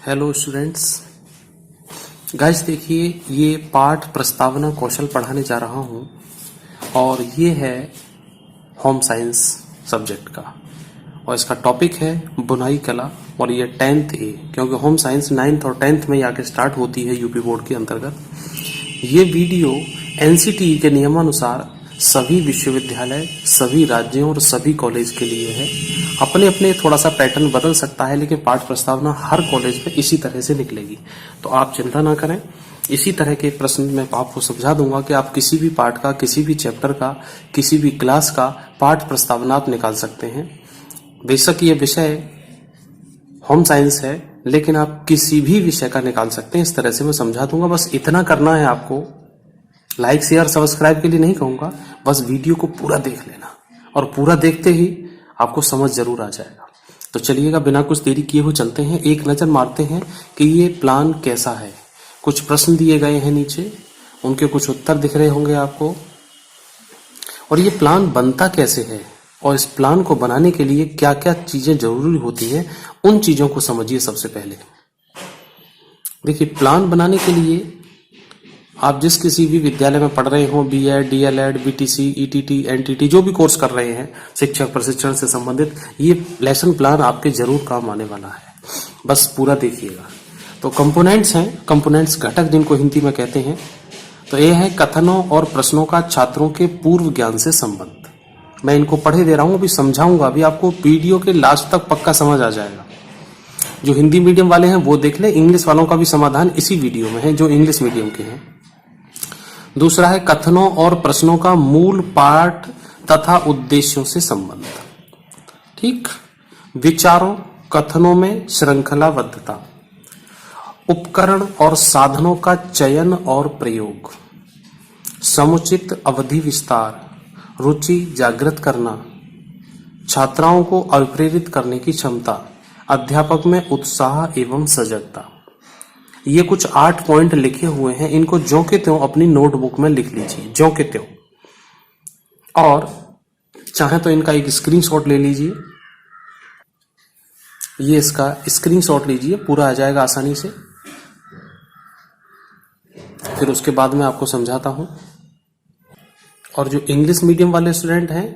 Hello students. Guys देखिए, ये पाठ प्रस्तावना कौशल पढ़ाने जा रहा हूँ और ये है होम साइंस सब्जेक्ट का और इसका टॉपिक है बुनाई कला और ये 10th ए, क्योंकि होम साइंस 9th और 10th में आके स्टार्ट होती है यूपी बोर्ड के अंतर्गत। ये वीडियो एनसीटीई के नियमानुसार सभी विश्वविद्यालय, सभी राज्यों और सभी कॉलेज के लिए है। अपने अपने थोड़ा सा पैटर्न बदल सकता है, लेकिन पाठ प्रस्तावना हर कॉलेज में इसी तरह से निकलेगी। तो आप चिंता ना करें, इसी तरह के प्रश्न मैं आपको समझा दूंगा कि आप किसी भी पाठ का, किसी भी चैप्टर का, किसी भी क्लास का पाठ प्रस्तावना आप निकाल सकते हैं। बेशक ये विषय होम साइंस है, लेकिन आप किसी भी विषय का निकाल सकते हैं। इस तरह से मैं समझा दूंगा। बस इतना करना है आपको, लाइक शेयर सब्सक्राइब के लिए नहीं कहूंगा, बस वीडियो को पूरा देख लेना और पूरा देखते ही आपको समझ जरूर आ जाएगा। तो चलिएगा, बिना कुछ देरी किए हुए चलते हैं, एक नजर मारते हैं कि ये प्लान कैसा है। कुछ प्रश्न दिए गए हैं नीचे, उनके कुछ उत्तर दिख रहे होंगे आपको। और ये प्लान बनता कैसे है और इस प्लान को बनाने के लिए क्या क्या चीजें जरूरी होती हैं, उन चीजों को समझिए। सबसे पहले देखिए, प्लान बनाने के लिए आप जिस किसी भी विद्यालय में पढ़ रहे हो, BEd, DElEd, BTC, ETT, NTT, जो भी कोर्स कर रहे हैं शिक्षक प्रशिक्षण से संबंधित, ये लेसन प्लान आपके जरूर काम आने वाला है। बस पूरा देखिएगा। तो कंपोनेंट्स हैं, कंपोनेंट्स घटक जिनको हिंदी में कहते हैं। तो ये है कथनों और प्रश्नों का छात्रों के पूर्व ज्ञान से संबंध। मैं इनको पढ़े दे रहा हूं, अभी समझाऊंगा। अभी आपको वीडियो के लास्ट तक पक्का समझ आ जाएगा। जो हिंदी मीडियम वाले हैं वो देख ले, इंग्लिश वालों का भी समाधान इसी वीडियो में है, जो इंग्लिश मीडियम के हैं। दूसरा है कथनों और प्रश्नों का मूल पाठ तथा उद्देश्यों से संबंध। ठीक, विचारों, कथनों में श्रृंखलाबद्धता, उपकरण और साधनों का चयन और प्रयोग, समुचित अवधि विस्तार, रुचि जागृत करना, छात्राओं को अभिप्रेरित करने की क्षमता, अध्यापक में उत्साह एवं सजगता। ये कुछ 8 पॉइंट लिखे हुए हैं, इनको ज्यों के त्यों अपनी नोटबुक में लिख लीजिए, ज्यों के त्यों। और चाहे तो इनका एक स्क्रीनशॉट ले लीजिए, ये इसका स्क्रीनशॉट लीजिए, पूरा आ जाएगा आसानी से। फिर उसके बाद मैं आपको समझाता हूं। और जो इंग्लिश मीडियम वाले स्टूडेंट हैं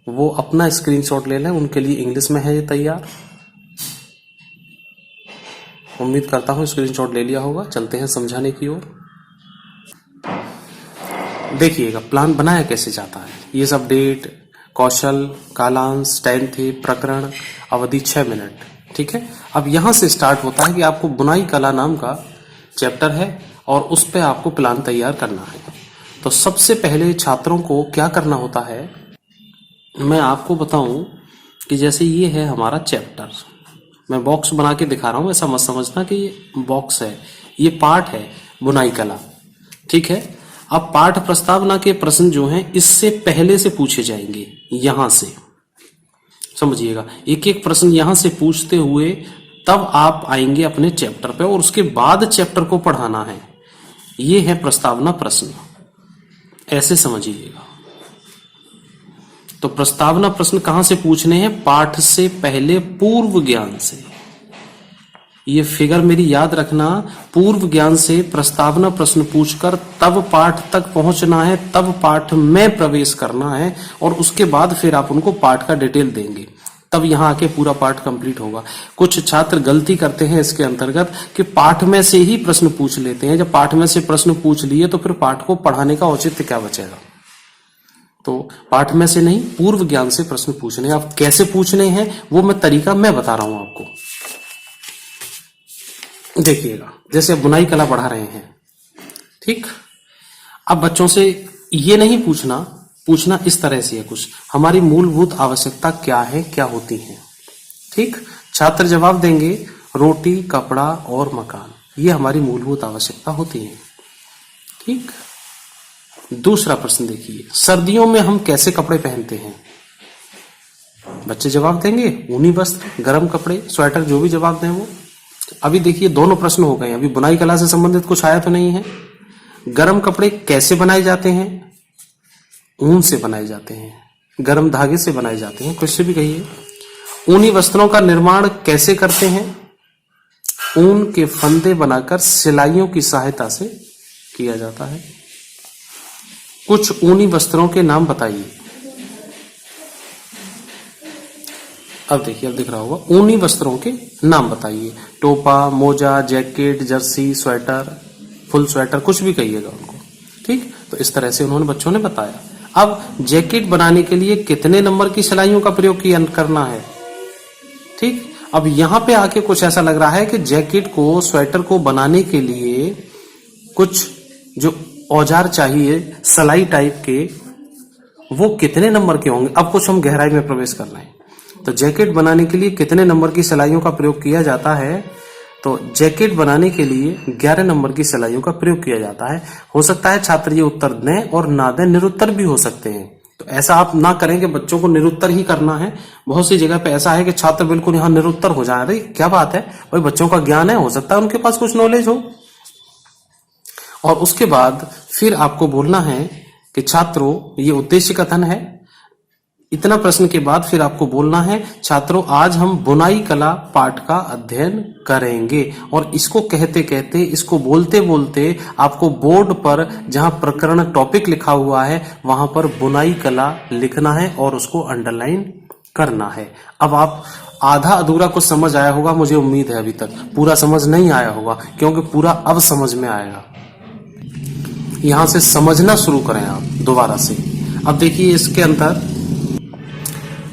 वो अपना स्क्रीनशॉट ले लें, उनके लिए इंग्लिश में है ये तैयार। उम्मीद करता हूं स्क्रीनशॉट ले लिया होगा। चलते हैं समझाने की ओर। देखिएगा, प्लान बनाया कैसे जाता है। ये सब डेट, कौशल, कालांश, 10th ए, प्रकरण, अवधि 6 मिनट। ठीक है, अब यहां से स्टार्ट होता है कि आपको बुनाई कला नाम का चैप्टर है और उस पर आपको प्लान तैयार करना है। तो सबसे पहले छात्रों को क्या करना होता है, मैं आपको बताऊं कि जैसे ये है हमारा चैप्टर, मैं बॉक्स बना के दिखा रहा हूं, ऐसा मत समझना कि ये बॉक्स है, ये पाठ है बुनाई कला। ठीक है, अब पाठ प्रस्तावना के प्रश्न जो हैं इससे पहले से पूछे जाएंगे। यहां से समझिएगा, एक एक प्रश्न यहां से पूछते हुए तब आप आएंगे अपने चैप्टर पे और उसके बाद चैप्टर को पढ़ाना है। ये है प्रस्तावना प्रश्न, ऐसे समझिएगा। तो प्रस्तावना प्रश्न कहां से पूछने हैं, पाठ से पहले पूर्व ज्ञान से। ये फिगर मेरी याद रखना, पूर्व ज्ञान से प्रस्तावना प्रश्न पूछकर तब पाठ तक पहुंचना है, तब पाठ में प्रवेश करना है और उसके बाद फिर आप उनको पाठ का डिटेल देंगे, तब यहां आके पूरा पाठ कंप्लीट होगा। कुछ छात्र गलती करते हैं इसके अंतर्गत कि पाठ में से ही प्रश्न पूछ लेते हैं। जब पाठ में से प्रश्न पूछ लिए तो फिर पाठ को पढ़ाने का औचित्य क्या बचेगा। तो पाठ में से नहीं, पूर्व ज्ञान से प्रश्न पूछने। अब कैसे पूछने हैं वो मैं तरीका मैं बता रहा हूं आपको। देखिएगा, जैसे बुनाई कला पढ़ा रहे हैं, ठीक, अब बच्चों से ये नहीं पूछना इस तरह से है, कुछ हमारी मूलभूत आवश्यकता क्या है, क्या होती है। ठीक, छात्र जवाब देंगे रोटी, कपड़ा और मकान, ये हमारी मूलभूत आवश्यकता होती है। ठीक, दूसरा प्रश्न देखिए, सर्दियों में हम कैसे कपड़े पहनते हैं। बच्चे जवाब देंगे ऊनी वस्त्र, गर्म कपड़े, स्वेटर, जो भी जवाब दें वो। अभी देखिए दोनों प्रश्न हो गए। अभी बुनाई कला से संबंधित कुछ आया तो नहीं है। गर्म कपड़े कैसे बनाए जाते हैं, ऊन से बनाए जाते हैं, गर्म धागे से बनाए जाते हैं, कुछ से भी कहिए। ऊनी वस्त्रों का निर्माण कैसे करते हैं, ऊन के फंदे बनाकर सिलाइयों की सहायता से किया जाता है। कुछ ऊनी वस्त्रों के नाम बताइए। अब देखिए, अब दिख रहा होगा, ऊनी वस्त्रों के नाम बताइए। टोपा, मोजा, jacket, Jersey, sweater, full sweater, कुछ भी कहिएगा उनको। ठीक, तो इस तरह से उन्होंने बच्चों ने बताया। अब जैकेट बनाने के लिए कितने नंबर की सिलाइयों का प्रयोग करना है। ठीक, अब यहां पे आके कुछ ऐसा लग रहा है कि जैकेट को, स्वेटर को बनाने के लिए कुछ जो औजार चाहिए सिलाई टाइप के, वो कितने नंबर के होंगे। अब कुछ हम गहराई में प्रवेश कर रहे हैं। तो जैकेट बनाने के लिए कितने नंबर की सिलाइयों का प्रयोग किया जाता है। तो जैकेट बनाने के लिए 11 नंबर की सिलाइयों का प्रयोग किया जाता है। हो सकता है छात्र ये उत्तर दें और ना दें, निरुत्तर भी हो सकते हैं। तो ऐसा आप ना करें कि बच्चों को निरुत्तर ही करना है। बहुत सी जगह पे ऐसा है कि छात्र बिल्कुल यहाँ निरुत्तर हो जाए। अरे क्या बात है भाई, बच्चों का ज्ञान है, हो सकता है उनके पास कुछ नॉलेज हो। और उसके बाद फिर आपको बोलना है कि छात्रों, ये उद्देश्य कथन है। इतना प्रश्न के बाद फिर आपको बोलना है, छात्रों आज हम बुनाई कला पाठ का अध्ययन करेंगे। और इसको कहते कहते, इसको बोलते बोलते आपको बोर्ड पर जहां प्रकरण टॉपिक लिखा हुआ है वहां पर बुनाई कला लिखना है और उसको अंडरलाइन करना है। अब आप आधा अधूरा कुछ समझ आया होगा, मुझे उम्मीद है। अभी तक पूरा समझ नहीं आया होगा, क्योंकि पूरा अब समझ में आएगा। यहां से समझना शुरू करें आप दोबारा से। अब देखिए, इसके अंदर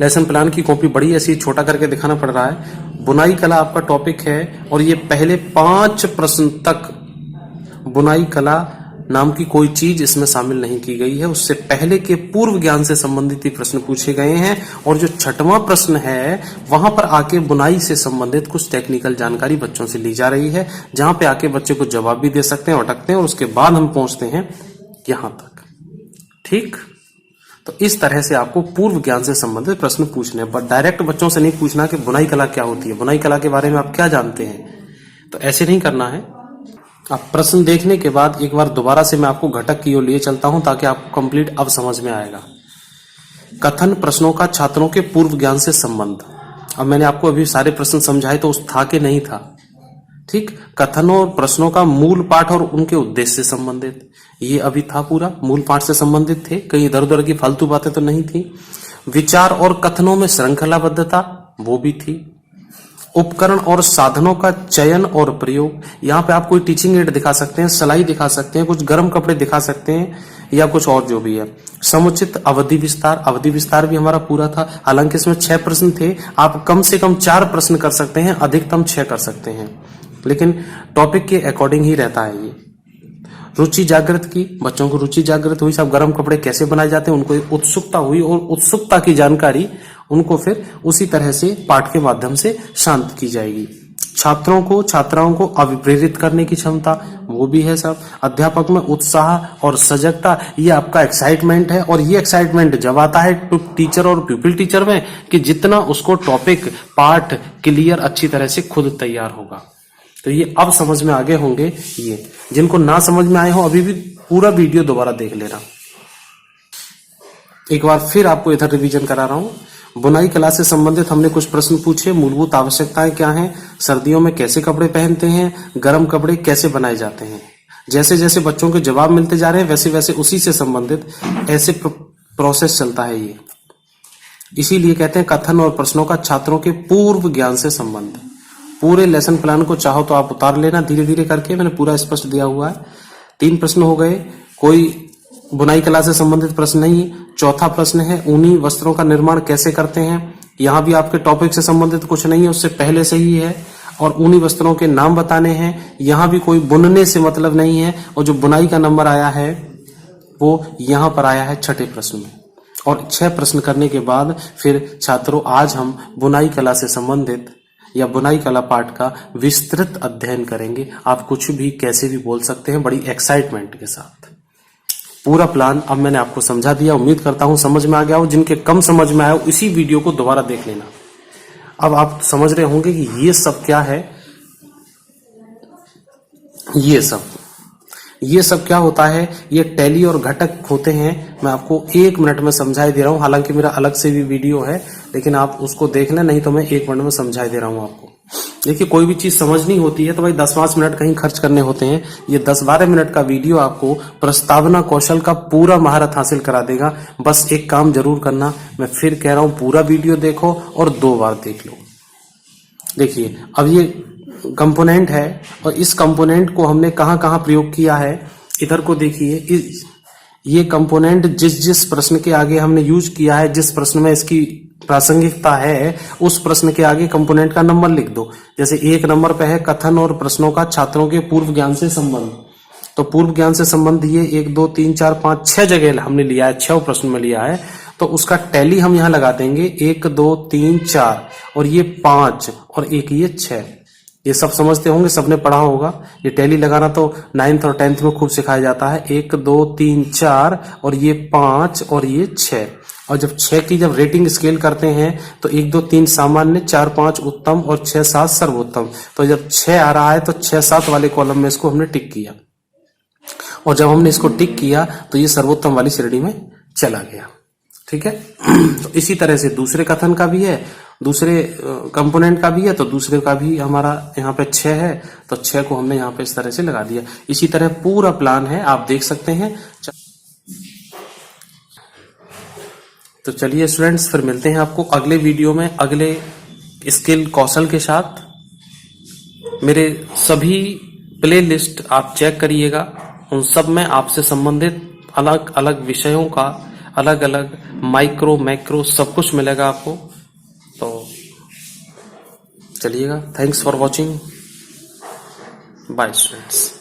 लेसन प्लान की कॉपी बड़ी ऐसी छोटा करके दिखाना पड़ रहा है। बुनाई कला आपका टॉपिक है और ये पहले 5 प्रश्न तक बुनाई कला नाम की कोई चीज इसमें शामिल नहीं की गई है। उससे पहले के पूर्व ज्ञान से संबंधित ही प्रश्न पूछे गए हैं। और जो 6वां प्रश्न है वहां पर आके बुनाई से संबंधित कुछ टेक्निकल जानकारी बच्चों से ली जा रही है, जहां पे आके बच्चे को जवाब भी दे सकते हैं, अटकते हैं, और उसके बाद हम पहुंचते हैं यहां तक। ठीक, तो इस तरह से आपको पूर्व ज्ञान से संबंधित प्रश्न पूछने हैं, पर डायरेक्ट बच्चों से नहीं पूछना कि बुनाई कला क्या होती है, बुनाई कला के बारे में आप क्या जानते हैं। तो ऐसे नहीं करना है। आप प्रश्न देखने के बाद एक बार दोबारा से मैं आपको घटक की ओर लिए चलता हूं, ताकि आपको कंप्लीट अब समझ में आएगा। कथन प्रश्नों का छात्रों के पूर्व ज्ञान से संबंध। अब मैंने आपको अभी सारे प्रश्न समझाए तो उस था कि नहीं था। ठीक, कथनों और प्रश्नों का मूल पाठ और उनके उद्देश्य से संबंधित, ये अभी था, पूरा मूल पाठ से संबंधित थे, कहीं इधर उधर की फालतू बातें तो नहीं थी। विचार और कथनों में श्रृंखलाबद्धता, वो भी थी। उपकरण और साधनों का चयन और प्रयोग, यहाँ पे आप कोई टीचिंग एड दिखा सकते हैं, सिलाई दिखा सकते हैं, कुछ गर्म कपड़े दिखा सकते हैं, या कुछ और जो भी है। समुचित अवधि विस्तार, अवधि विस्तार भी हमारा पूरा था। हालांकि इसमें 6 प्रश्न थे, आप कम से कम 4 प्रश्न कर सकते हैं, अधिकतम 6 कर सकते हैं, लेकिन टॉपिक के अकॉर्डिंग ही रहता है ये। रुचि जागृत की, बच्चों को रुचि जागृत हुई, सब गर्म कपड़े कैसे बनाए जाते हैं, उनको एक उत्सुकता हुई, और उत्सुकता की जानकारी उनको फिर उसी तरह से पाठ के माध्यम से शांत की जाएगी। छात्रों को, छात्राओं को अभिप्रेरित करने की क्षमता, वो भी है सब। अध्यापक में उत्साह और सजगता, ये आपका एक्साइटमेंट है। और ये एक्साइटमेंट जब आता है टीचर और प्यूपिल टीचर में, कि जितना उसको टॉपिक पाठ क्लियर अच्छी तरह से खुद तैयार होगा। तो ये अब समझ में आगे होंगे। ये जिनको ना समझ में आए हो, अभी भी पूरा वीडियो दोबारा देख लेना। एक बार फिर आपको इधर रिवीजन करा रहा हूं। बुनाई कला से संबंधित हमने कुछ प्रश्न पूछे। मूलभूत आवश्यकताएं क्या हैं, सर्दियों में कैसे कपड़े पहनते हैं, गर्म कपड़े कैसे बनाए जाते हैं। जैसे जैसे बच्चों के जवाब मिलते जा रहे हैं, वैसे वैसे उसी से संबंधित ऐसे प्रोसेस चलता है ये। इसीलिए कहते हैं कथन और प्रश्नों का छात्रों के पूर्व ज्ञान से संबंध। पूरे लेसन प्लान को चाहो तो आप उतार लेना धीरे धीरे करके, मैंने पूरा स्पष्ट दिया हुआ है। 3 प्रश्न हो गए, कोई बुनाई कला से संबंधित प्रश्न नहीं। चौथा प्रश्न है, ऊनी वस्त्रों का निर्माण कैसे करते हैं। यहां भी आपके टॉपिक से संबंधित कुछ नहीं है, उससे पहले से ही है। और ऊनी वस्त्रों के नाम बताने हैं, यहां भी कोई बुनने से मतलब नहीं है। और जो बुनाई का नंबर आया है वो यहां पर आया है 6ठे प्रश्न में। और 6 प्रश्न करने के बाद फिर छात्रों, आज हम बुनाई कला से संबंधित या बुनाई कला पाठ का विस्तृत अध्ययन करेंगे। आप कुछ भी कैसे भी बोल सकते हैं, बड़ी एक्साइटमेंट के साथ। पूरा प्लान अब मैंने आपको समझा दिया, उम्मीद करता हूं समझ में आ गया हो। जिनके कम समझ में आया हो, इसी वीडियो को दोबारा देख लेना। अब आप समझ रहे होंगे कि ये सब क्या है। ये सब क्या होता है, ये टैली और घटक होते हैं। मैं आपको 1 मिनट में समझाई दे रहा हूं। हालांकि मेरा अलग से भी वीडियो है, लेकिन आप उसको देख लें, नहीं तो मैं 1 मिनट में समझाई दे रहा हूं आपको। देखिए कोई भी चीज समझनी होती है तो भाई 10-5 मिनट कहीं खर्च करने होते हैं। ये 10-12 मिनट का वीडियो आपको प्रस्तावना कौशल का पूरा महारत हासिल करा देगा। बस एक काम जरूर करना, मैं फिर कह रहा हूं, पूरा वीडियो देखो और 2 बार देख लो। देखिए अब ये कंपोनेंट है और इस कंपोनेंट को हमने कहां कहां प्रयोग किया है, इधर को देखिए। ये कंपोनेंट जिस जिस प्रश्न के आगे हमने यूज किया है, जिस प्रश्न में इसकी प्रासंगिकता है, उस प्रश्न के आगे कंपोनेंट का नंबर लिख दो। जैसे 1 नंबर पे है कथन और प्रश्नों का छात्रों के पूर्व ज्ञान से संबंध, तो पूर्व ज्ञान से संबंध ये 1 2 3 4 5 6 जगह हमने लिया है, 6 प्रश्न में लिया है। तो उसका टैली हम यहां लगा देंगे, 1 2 3 4 और ये 5 और एक ये 6। ये सब समझते होंगे, सबने पढ़ा होगा। ये टैली लगाना तो 9th और 10th में खूब सिखाया जाता है। 1 2 3 4 और ये 5 और ये 6। और जब 6 की जब रेटिंग स्केल करते हैं तो 1 2 3 सामान्य, 4 5 उत्तम और 6 7 सर्वोत्तम। तो जब 6 आ रहा है तो 6 7 वाले कॉलम में इसको हमने टिक किया, और जब हमने इसको टिक किया तो ये सर्वोत्तम वाली श्रेणी में चला गया। ठीक है। तो इसी तरह से दूसरे कथन का भी है, दूसरे कंपोनेंट का भी है, तो दूसरे का भी हमारा यहाँ पे 6 है, तो 6 को हमने यहाँ पे इस तरह से लगा दिया। इसी तरह पूरा प्लान है, आप देख सकते हैं। तो चलिए स्टूडेंट्स, फिर मिलते हैं आपको अगले वीडियो में अगले स्किल कौशल के साथ। मेरे सभी प्ले लिस्ट आप चेक करिएगा, उन सब में आपसे संबंधित अलग अलग विषयों का अलग अलग माइक्रो मैक्रो सब कुछ मिलेगा आपको। तो चलिएगा, thanks for watching, bye students.